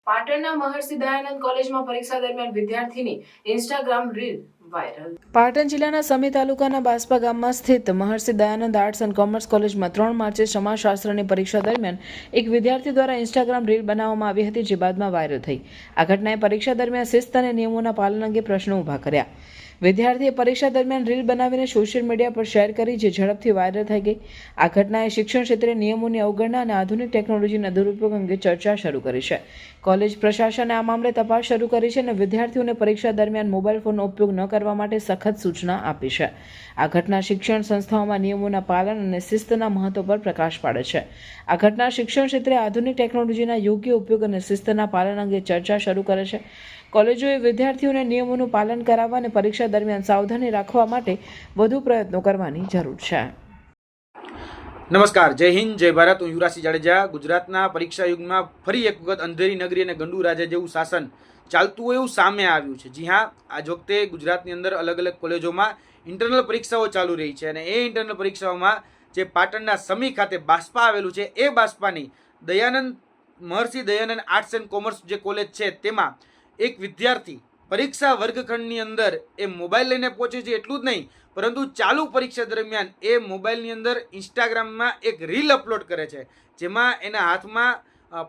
પાટણના મહર્ષિ દયાનંદ કોલેજમાં પરીક્ષા દરમિયાન વિદ્યાર્થીની ઇન્સ્ટાગ્રામ રીલ વાયરલ। પાટણ જિલ્લાના સમી તાલુકાના બાસ્પા ગામમાં સ્થિત મહર્ષિ દયાનંદ આર્ટ્સ એન્ડ કોમર્સ કોલેજમાં 3 માર્ચે સમાજશાસ્ત્રની પરીક્ષા દરમિયાન એક વિદ્યાર્થી દ્વારા ઇન્સ્ટાગ્રામ રીલ બનાવવામાં આવી હતી, જે બાદમાં વાયરલ થઈ। આ ઘટનાએ પરીક્ષા દરમિયાન શિસ્ત અને નિયમોના પાલન અંગે પ્રશ્નો ઊભા કર્યા। વિદ્યાર્થીએ પરીક્ષા દરમિયાન રીલ બનાવીને સોશિયલ મીડિયા પર શેર કરી, જે ઝડપથી વાયરલ થઈ ગઈ। આ ઘટનાએ શિક્ષણ ક્ષેત્રે નિયમોની અવગણના અને આધુનિક ટેકનોલોજીના દુરુપયોગ અંગે ચર્ચા શરૂ કરી છે। કોલેજ પ્રશાસને આ મામલે તપાસ શરૂ કરી છે અને વિદ્યાર્થીઓને પરીક્ષા દરમિયાન મોબાઈલ ફોનનો ઉપયોગ ન કરવા માટે સખત સૂચના આપી છે। આ ઘટના શિક્ષણ સંસ્થાઓમાં નિયમોના પાલન અને શિસ્તના મહત્વ પર પ્રકાશ પાડે છે। આ ઘટના શિક્ષણ ક્ષેત્રે આધુનિક ટેકનોલોજીના યોગ્ય ઉપયોગ અને શિસ્તના પાલન અંગે ચર્ચા શરૂ કરે છે। કોલેજોએ વિદ્યાર્થીઓને નિયમોનું પાલન કરાવવા અને પરીક્ષા દરમિયાન સાવધાની રાખવા માટે વધુ પ્રયત્નો કરવાની જરૂર છે। નમસ્કાર, જય હિન્દ, જય ભારત। હું યુવરાજસિંહ જાડેજા। ગુજરાતના પરીક્ષા યુગમાં ફરી એક વખત અંધેરી નગરી અને ગંડુ રાજા જેવું શાસન ચાલતું હોય એવું સામે આવ્યું છે। જી હા, આજ વખતે ગુજરાતની અંદર અલગ અલગ કોલેજોમાં ઇન્ટરનલ પરીક્ષાઓ ચાલુ રહી છે અને એ ઇન્ટરનલ પરીક્ષાઓમાં જે પાટણના સમી ખાતે બાસ્પા આવેલું છે, એ બાસ્પાની મહર્ષિ દયાનંદ આર્ટ્સ એન્ડ કોમર્સ જે કોલેજ છે, તેમાં એક વિદ્યાર્થી પરીક્ષા વર્ગખંડની અંદર એ મોબાઈલ લઈને પહોંચે છે। એટલું જ નહીં, પરંતુ ચાલુ પરીક્ષા દરમિયાન એ મોબાઈલની અંદર ઇન્સ્ટાગ્રામમાં એક રીલ અપલોડ કરે છે, જેમાં એના હાથમાં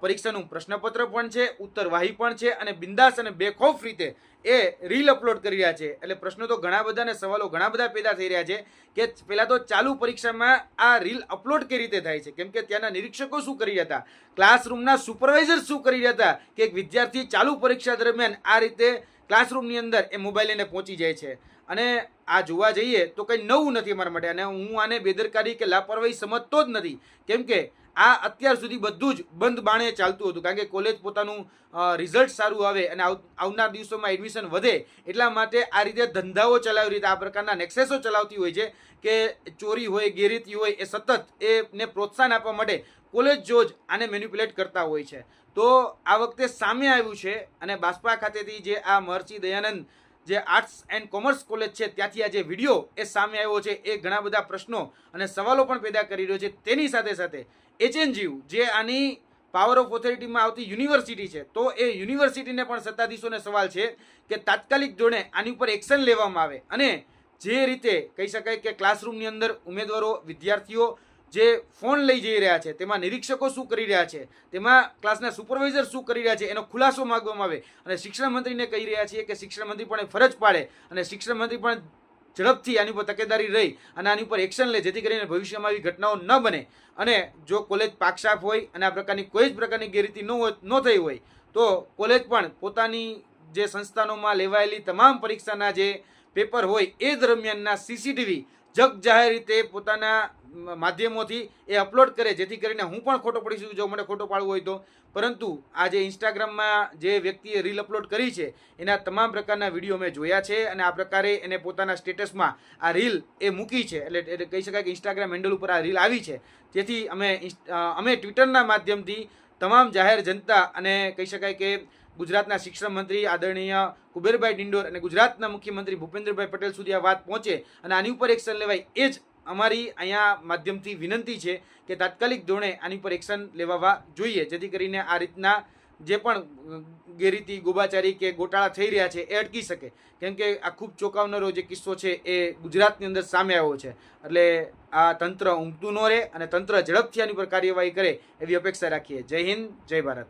પરીક્ષાનું પ્રશ્નપત્ર પણ છે, ઉત્તરવાહી પણ છે અને બિંદાસ અને બેખૌફ રીતે એ રીલ અપલોડ કરી રહ્યા છે। એટલે પ્રશ્નો તો ઘણા બધા અને સવાલો ઘણા બધા પેદા થઈ રહ્યા છે કે પહેલાં તો ચાલુ પરીક્ષામાં આ રીલ અપલોડ કઈ રીતે થાય છે, કેમ કે ત્યાંના નિરીક્ષકો શું કરી રહ્યા હતા, ક્લાસરૂમના સુપરવાઇઝર શું કરી રહ્યા હતા કે એક વિદ્યાર્થી ચાલુ પરીક્ષા દરમિયાન આ રીતે ક્લાસરૂમની અંદર એ મોબાઈલ લઈને પહોંચી જાય છે। અને આ જોવા જઈએ તો કંઈ નવું નથી અમારા માટે, અને હું આને બેદરકારી કે લાપરવાહી સમજતો જ નથી, કેમ કે આ અત્યાર સુધી બધું જ બંધ બાણે ચાલતું હતું, કારણ કે કોલેજ પોતાનું રિઝલ્ટ સારું આવે અને આવનાર દિવસોમાં એડમિશન વધે એટલા માટે આ રીતે ધંધાઓ ચલાવી રીતે આ પ્રકારના નેક્સેસો ચલાવતી હોય છે કે ચોરી હોય, ગેરરીતિ હોય, એ સતત એને પ્રોત્સાહન આપવા માટે કોલેજ જો જ આને મેન્યુપ્યુલેટ કરતા હોય છે। તો આ વખતે સામે આવ્યું છે અને બાસ્પા ખાતેથી જે આ મહર્ષિ દયાનંદ જે આર્ટ્સ એન્ડ કોમર્સ કોલેજ છે, ત્યાંથી આ જે વિડીયો એ સામે આવ્યો છે, એ ઘણા બધા પ્રશ્નો અને સવાલો પણ પેદા કરી રહ્યો છે। તેની સાથે સાથે HNGU જે આની પાવર ઓફ ઓથોરિટીમાં આવતી યુનિવર્સિટી છે, તો એ યુનિવર્સિટીને પણ સત્તાધીશોને સવાલ છે કે તાત્કાલિક ધોરણે આની ઉપર એક્શન લેવામાં આવે અને જે રીતે કહી શકાય કે ક્લાસરૂમની અંદર ઉમેદવારો, વિદ્યાર્થીઓ જે ફોન લઈ જઈ રહ્યા છે, તેમાં નિરીક્ષકો શું કરી રહ્યા છે, તેમાં ક્લાસના સુપરવાઇઝર શું કરી રહ્યા છે, એનો ખુલાસો માગવામાં આવે અને શિક્ષણ મંત્રીને કહી રહ્યા છીએ કે શિક્ષણ મંત્રી પણ ફરજ પાડે અને શિક્ષણ મંત્રી પણ ઝડપથી આની ઉપર તકેદારી રહી અને આની ઉપર એક્શન લે, જેથી કરીને ભવિષ્યમાં આવી ઘટનાઓ ન બને। અને જો કોલેજ પાકસાફ હોય અને આ પ્રકારની કોઈ જ પ્રકારની ગેરરીતિ ન થઈ હોય તો કોલેજ પણ પોતાની જે સંસ્થાનોમાં લેવાયેલી તમામ પરીક્ષાના જે પેપર હોય એ દરમિયાનના CCTV જગ જાહેર રીતે પોતાના માધ્યમોથી એ અપલોડ કરે, જેથી કરીને હું પણ ખોટો પડી શકું જો મને ખોટો પાડવું હોય તો। પરંતુ આ જે ઇન્સ્ટાગ્રામમાં જે વ્યક્તિએ રીલ અપલોડ કરી છે, એના તમામ પ્રકારના વિડીયો મેં જોયા છે અને આ પ્રકારે એને પોતાના સ્ટેટસમાં આ રીલ એ મૂકી છે, એટલે કહી શકાય કે ઇન્સ્ટાગ્રામ હેન્ડલ ઉપર આ રીલ આવી છે। જેથી અમે ટ્વિટરના માધ્યમથી તમામ જાહેર જનતા અને કહી શકાય કે ગુજરાતના શિક્ષણ મંત્રી આદરણીય કુબેરભાઈ ડિંડોર અને ગુજરાતના મુખ્યમંત્રી ભૂપેન્દ્રભાઈ પટેલ સુધી આ વાત પહોંચે અને આની ઉપર એક્શન લેવાય, એ જ અમારી અહીંયા માધ્યમથી વિનંતી છે કે તાત્કાલિક ધોરણે આની પર એક્શન લેવા જોઈએ, જેથી કરીને આ રીતના જે પણ ગેરરીતિ, ગોબાચારી કે ગોટાળા થઈ રહ્યા છે એ અટકી શકે, કેમ કે આ ખૂબ ચોંકાવનારો જે કિસ્સો છે એ ગુજરાતની અંદર સામે આવ્યો છે। એટલે આ તંત્ર ઊંઘતું ન રહે અને તંત્ર ઝડપથી આની પર કાર્યવાહી કરે એવી અપેક્ષા રાખીએ। જય હિન્દ, જય ભારત।